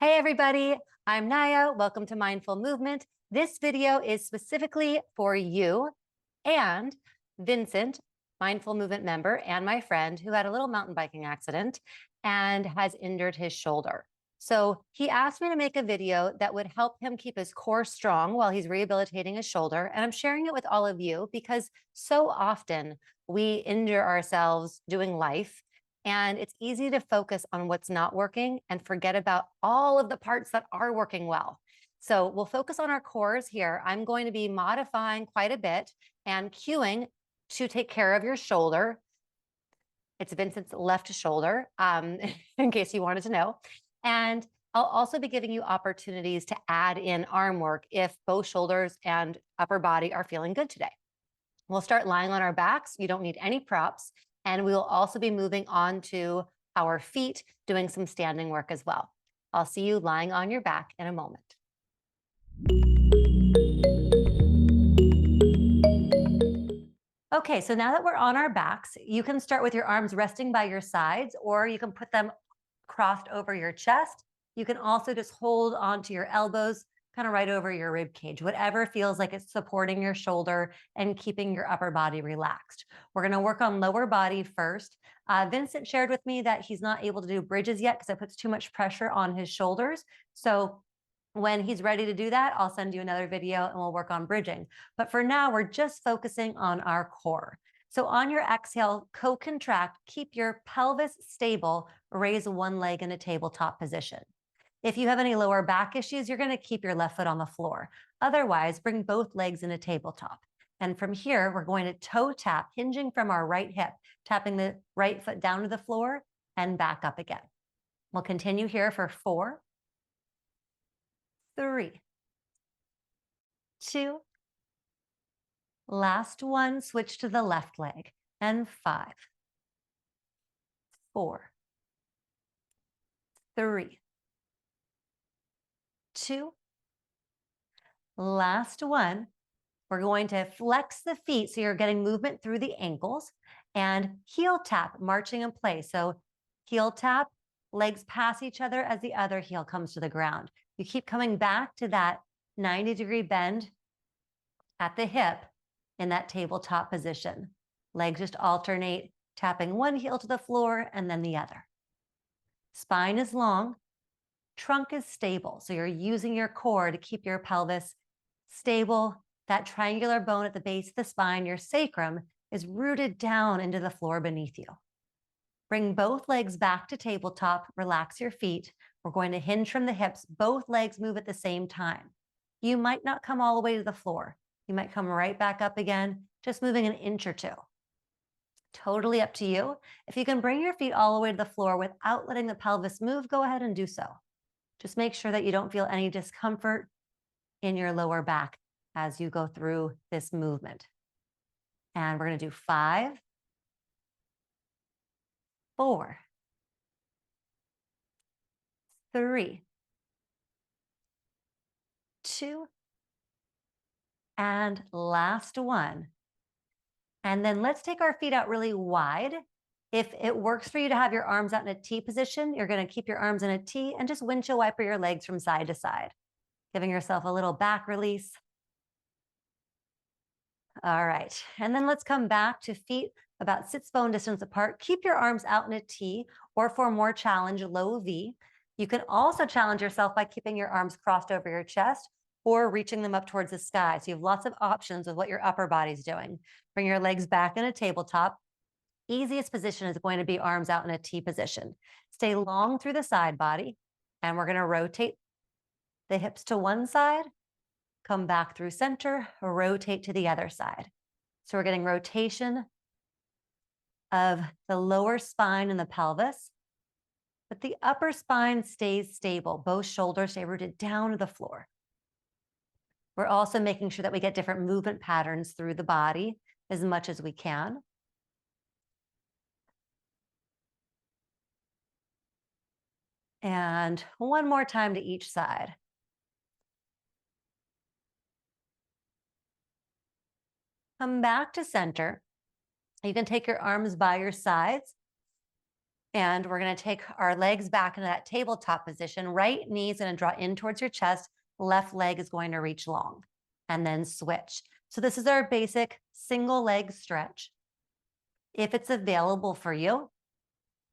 Hey everybody, I'm Naya. Welcome to Mindful Movement. This video is specifically for you and Vincent, Mindful Movement member, and my friend who had a little mountain biking accident and has injured his shoulder. So he asked me to make a video that would help him keep his core strong while he's rehabilitating his shoulder. And I'm sharing it with all of you because so often we injure ourselves doing life. And it's easy to focus on what's not working and forget about all of the parts that are working well. So we'll focus on our cores here. I'm going to be modifying quite a bit and cueing to take care of your shoulder. It's Vincent's left shoulder, in case you wanted to know. And I'll also be giving you opportunities to add in arm work if both shoulders and upper body are feeling good today. We'll start lying on our backs. You don't need any props. And we will also be moving on to our feet, doing some standing work as well. I'll see you lying on your back in a moment. Okay, so now that we're on our backs, you can start with your arms resting by your sides, or you can put them crossed over your chest. You can also just hold onto your elbows, kind of right over your rib cage, whatever feels like it's supporting your shoulder and keeping your upper body relaxed. We're going to work on lower body first. Vincent shared with me that he's not able to do bridges yet because it puts too much pressure on his shoulders. So when he's ready to do that, I'll send you another video and we'll work on bridging. But for now, we're just focusing on our core. So on your exhale, co-contract, keep your pelvis stable, raise one leg in a tabletop position. If you have any lower back issues, you're going to keep your left foot on the floor. Otherwise, bring both legs in a tabletop. And from here, we're going to toe tap, hinging from our right hip, tapping the right foot down to the floor and back up again. We'll continue here for 4, 3, 2, last one, switch to the left leg, and 5, 4, 3, 2, last one. We're going to flex the feet so you're getting movement through the ankles and heel tap, marching in place. So heel tap, legs pass each other as the other heel comes to the ground. You keep coming back to that 90-degree bend at the hip in that tabletop position. Legs just alternate, tapping one heel to the floor and then the other. Spine is long, trunk is stable. So you're using your core to keep your pelvis stable. That triangular bone at the base of the spine, your sacrum, is rooted down into the floor beneath you. Bring both legs back to tabletop, relax your feet. We're going to hinge from the hips. Both legs move at the same time. You might not come all the way to the floor. You might come right back up again, just moving an inch or 2. Totally up to you. If you can bring your feet all the way to the floor without letting the pelvis move, go ahead and do so. Just make sure that you don't feel any discomfort in your lower back as you go through this movement. And we're going to do 5, 4, 3, 2, and last one. And then let's take our feet out really wide. If it works for you to have your arms out in a T position, you're going to keep your arms in a T and just windshield wiper your legs from side to side, giving yourself a little back release. All right, and then let's come back to feet about sits bone distance apart. Keep your arms out in a T, or for more challenge, low V. You can also challenge yourself by keeping your arms crossed over your chest or reaching them up towards the sky. So you have lots of options with what your upper body's doing. Bring your legs back in a tabletop. Easiest position is going to be arms out in a T position. Stay long through the side body, and we're going to rotate the hips to one side, come back through center, rotate to the other side. So we're getting rotation of the lower spine and the pelvis, but the upper spine stays stable. Both shoulders stay rooted down to the floor. We're also making sure that we get different movement patterns through the body as much as we can. And one more time to each side. Come back to center. You can take your arms by your sides And we're going to take our legs back into that tabletop position. Right knee is going to draw in towards your chest. Left leg is going to reach long, and then switch. So this is our basic single leg stretch. If it's available for you,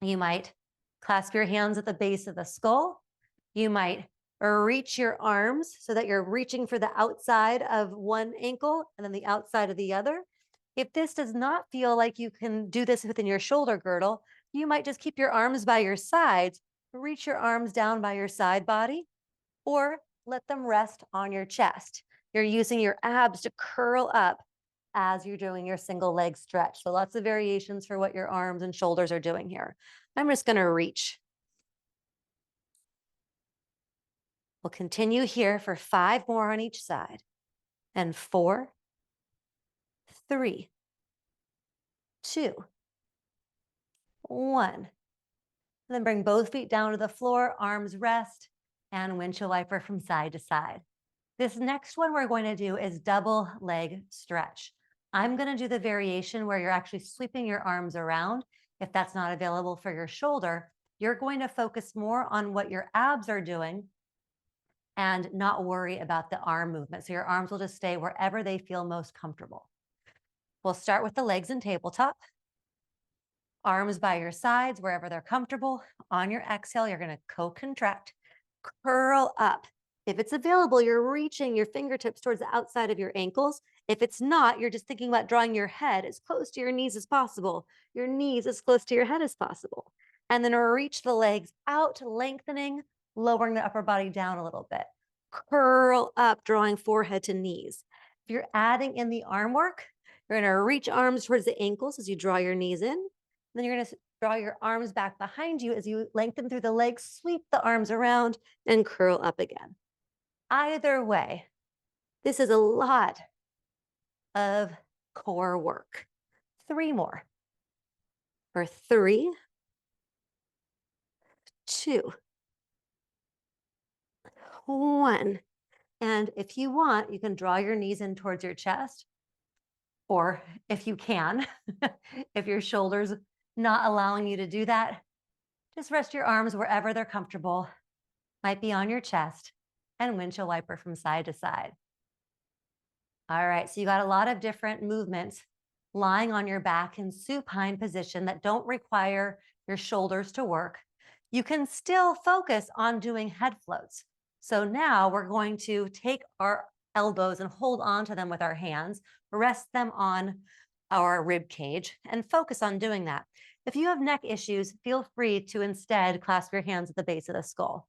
you might clasp your hands at the base of the skull. You might reach your arms so that you're reaching for the outside of one ankle and then the outside of the other. If this does not feel like you can do this within your shoulder girdle, you might just keep your arms by your sides, reach your arms down by your side body, or let them rest on your chest. You're using your abs to curl up as you're doing your single leg stretch. So lots of variations for what your arms and shoulders are doing here. I'm just going to reach. We'll continue here for 5 more on each side. And 4, 3, 2, 1. And then bring both feet down to the floor, arms rest, and windshield wiper from side to side. This next one we're going to do is double leg stretch. I'm going to do the variation where you're actually sweeping your arms around. If that's not available for your shoulder, you're going to focus more on what your abs are doing and not worry about the arm movement. So your arms will just stay wherever they feel most comfortable. We'll start with the legs in tabletop. Arms by your sides, wherever they're comfortable. On your exhale, you're going to co-contract, curl up. If it's available, you're reaching your fingertips towards the outside of your ankles. If it's not, you're just thinking about drawing your head as close to your knees as possible, your knees as close to your head as possible. And then reach the legs out, lengthening, lowering the upper body down a little bit. Curl up, drawing forehead to knees. If you're adding in the arm work, you're going to reach arms towards the ankles as you draw your knees in. Then you're going to draw your arms back behind you as you lengthen through the legs, sweep the arms around, and curl up again. Either way, this is a lot of core work. 3 more. For 3, 2, 1. And if you want, you can draw your knees in towards your chest. Or if you can, if your shoulder's not allowing you to do that, just rest your arms wherever they're comfortable. Might be on your chest, and windshield wiper from side to side. All right, so you got a lot of different movements lying on your back in supine position that don't require your shoulders to work. You can still focus on doing head floats. So now we're going to take our elbows and hold on to them with our hands, rest them on our rib cage, and focus on doing that. If you have neck issues, feel free to instead clasp your hands at the base of the skull.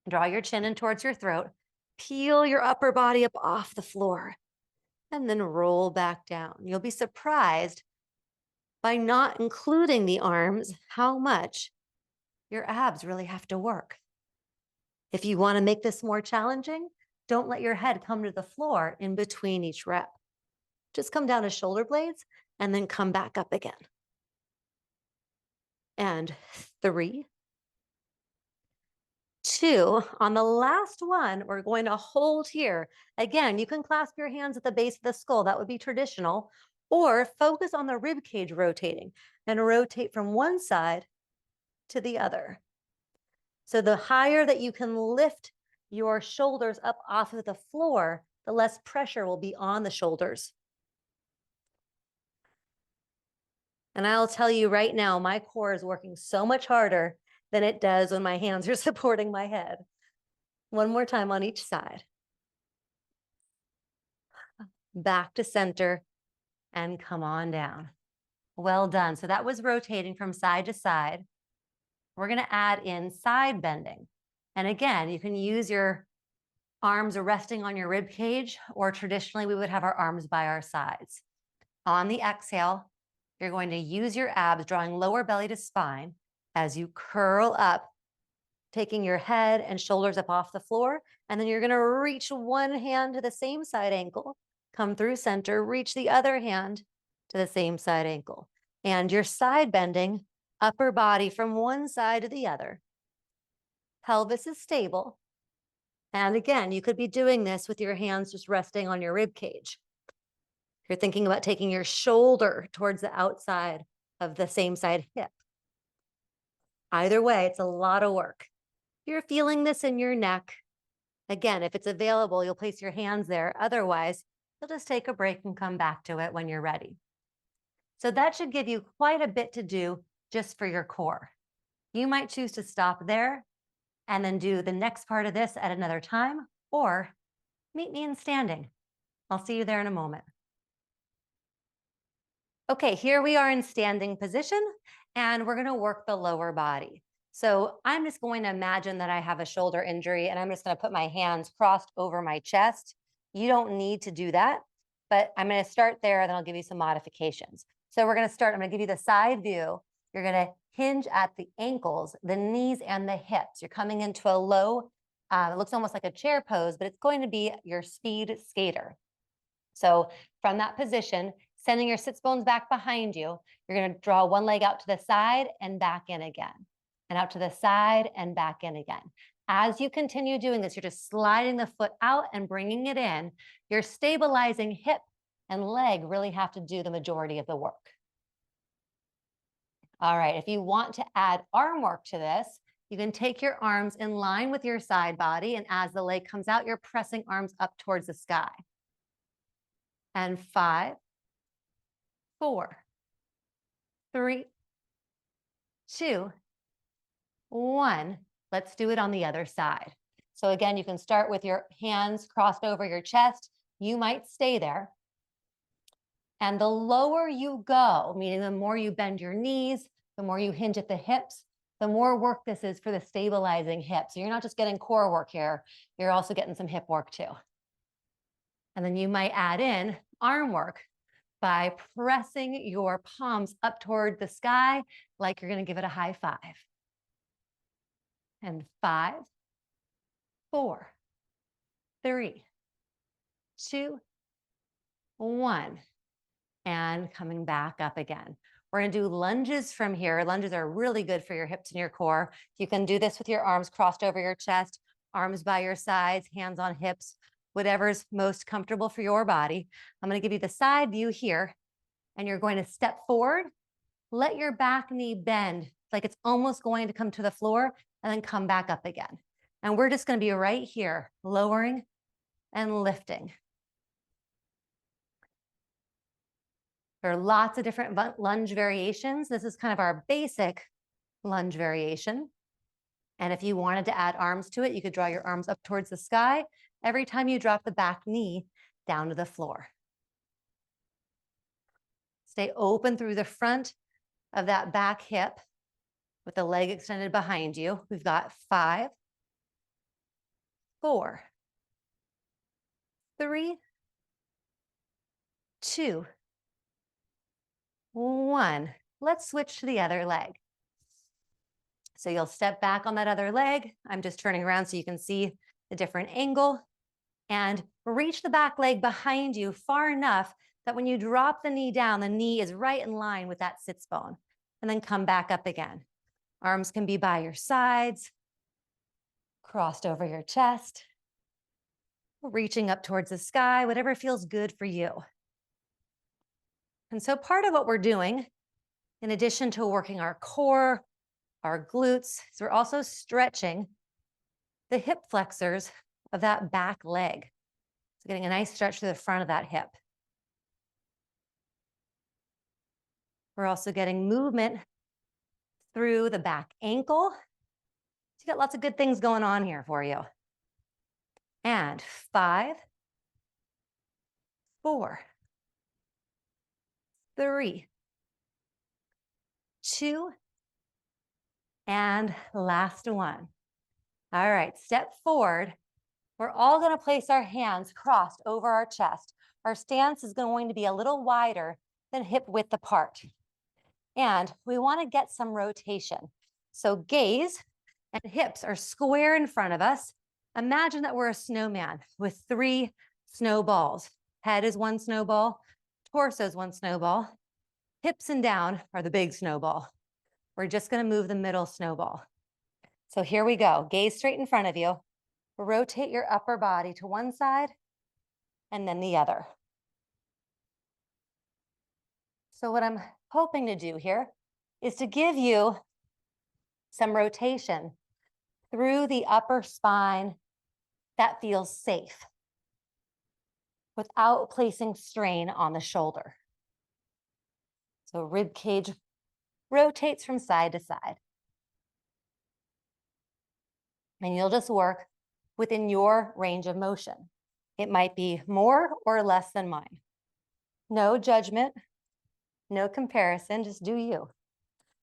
Draw your chin in towards your throat. Peel your upper body up off the floor, and then roll back down. You'll be surprised by not including the arms how much your abs really have to work. If you want to make this more challenging, don't let your head come to the floor in between each rep. Just come down to shoulder blades and then come back up again. And 3, 2. On the last one, we're going to hold here. Again, you can clasp your hands at the base of the skull. That would be traditional. Or focus on the rib cage rotating and rotate from one side to the other. So the higher that you can lift your shoulders up off of the floor, the less pressure will be on the shoulders. And I'll tell you right now, my core is working so much harder than it does when my hands are supporting my head. One more time on each side. Back to center and come on down. Well done. So that was rotating from side to side. We're going to add in side bending. And again, you can use your arms resting on your rib cage, or traditionally we would have our arms by our sides. On the exhale, you're going to use your abs, drawing lower belly to spine as you curl up, taking your head and shoulders up off the floor. And then you're going to reach one hand to the same side ankle, come through center, reach the other hand to the same side ankle. And you're side bending upper body from one side to the other. Pelvis is stable. And again, you could be doing this with your hands just resting on your rib cage. You're thinking about taking your shoulder towards the outside of the same side hip. Either way, it's a lot of work. You're feeling this in your neck. Again, if it's available, you'll place your hands there. Otherwise, you'll just take a break and come back to it when you're ready. So that should give you quite a bit to do just for your core. You might choose to stop there and then do the next part of this at another time, or meet me in standing. I'll see you there in a moment. Okay, here we are in standing position, and we're gonna work the lower body. So I'm just going to imagine that I have a shoulder injury, and I'm just gonna put my hands crossed over my chest. You don't need to do that, but I'm gonna start there, and then I'll give you some modifications. So we're gonna start, I'm gonna give you the side view. You're gonna hinge at the ankles, the knees, and the hips. You're coming into a low, it looks almost like a chair pose, but it's going to be your speed skater. So from that position, sending your sits bones back behind you, you're going to draw one leg out to the side and back in again, and out to the side and back in again. As you continue doing this, you're just sliding the foot out and bringing it in. Your stabilizing hip and leg really have to do the majority of the work. All right, if you want to add arm work to this, you can take your arms in line with your side body, and as the leg comes out, you're pressing arms up towards the sky. And 5, 4, 3, 2, 1. Let's do it on the other side. So again, you can start with your hands crossed over your chest. You might stay there. And the lower you go, meaning the more you bend your knees, the more you hinge at the hips, the more work this is for the stabilizing hips. So you're not just getting core work here, you're also getting some hip work too. And then you might add in arm work by pressing your palms up toward the sky like you're going to give it a high five. And 5, 4, 3, 2, 1. And coming back up again. We're going to do lunges from here. Lunges are really good for your hips and your core. You can do this with your arms crossed over your chest, arms by your sides, hands on hips, whatever's most comfortable for your body. I'm going to give you the side view here, and you're going to step forward, let your back knee bend like it's almost going to come to the floor, and then come back up again. And we're just going to be right here, lowering and lifting. There are lots of different lunge variations. This is kind of our basic lunge variation. And if you wanted to add arms to it, you could draw your arms up towards the sky every time you drop the back knee down to the floor. Stay open through the front of that back hip with the leg extended behind you. We've got 5, 4, 3, 2, 1. Let's switch to the other leg. So you'll step back on that other leg. I'm just turning around so you can see the different angle, and reach the back leg behind you far enough that when you drop the knee down, the knee is right in line with that sits bone, and then come back up again. Arms can be by your sides, crossed over your chest, reaching up towards the sky, whatever feels good for you. And so part of what we're doing, in addition to working our core, our glutes, is we're also stretching the hip flexors of that back leg. So getting a nice stretch to the front of that hip. We're also getting movement through the back ankle. So you got lots of good things going on here for you. And 5, 4, 3, 2, and last one. All right, step forward. We're all going to place our hands crossed over our chest. Our stance is going to be a little wider than hip width apart. And we want to get some rotation. So gaze and hips are square in front of us. Imagine that we're a snowman with 3 snowballs. Head is 1 snowball, torso is 1 snowball, hips and down are the big snowball. We're just going to move the middle snowball. So here we go. Gaze straight in front of you. Rotate your upper body to one side and then the other. So what I'm hoping to do here is to give you some rotation through the upper spine that feels safe without placing strain on the shoulder. So rib cage rotates from side to side. And you'll just work within your range of motion. It might be more or less than mine. No judgment, no comparison, just do you.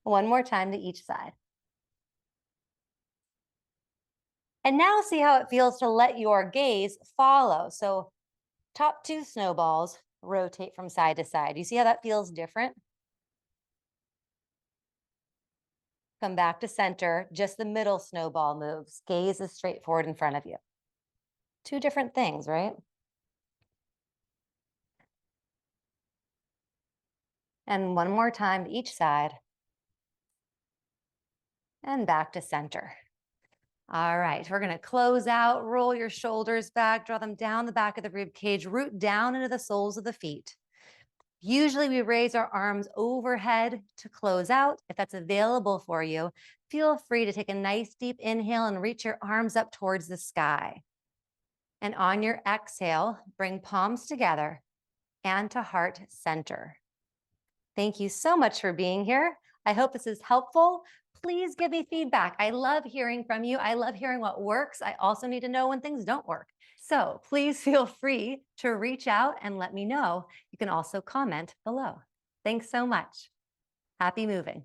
One more time to each side. And now see how it feels to let your gaze follow. So top two snowballs rotate from side to side. You see how that feels different? Come back to center, just the middle snowball moves. Gaze is straight forward in front of you. Two different things, right? And one more time to each side. And back to center. All right, we're gonna close out, roll your shoulders back, draw them down the back of the rib cage, root down into the soles of the feet. Usually we raise our arms overhead to close out. If that's available for you, feel free to take a nice deep inhale and reach your arms up towards the sky. And on your exhale, bring palms together and to heart center. Thank you so much for being here. I hope this is helpful. Please give me feedback. I love hearing from you. I love hearing what works. I also need to know when things don't work. So please feel free to reach out and let me know. You can also comment below. Thanks so much. Happy moving.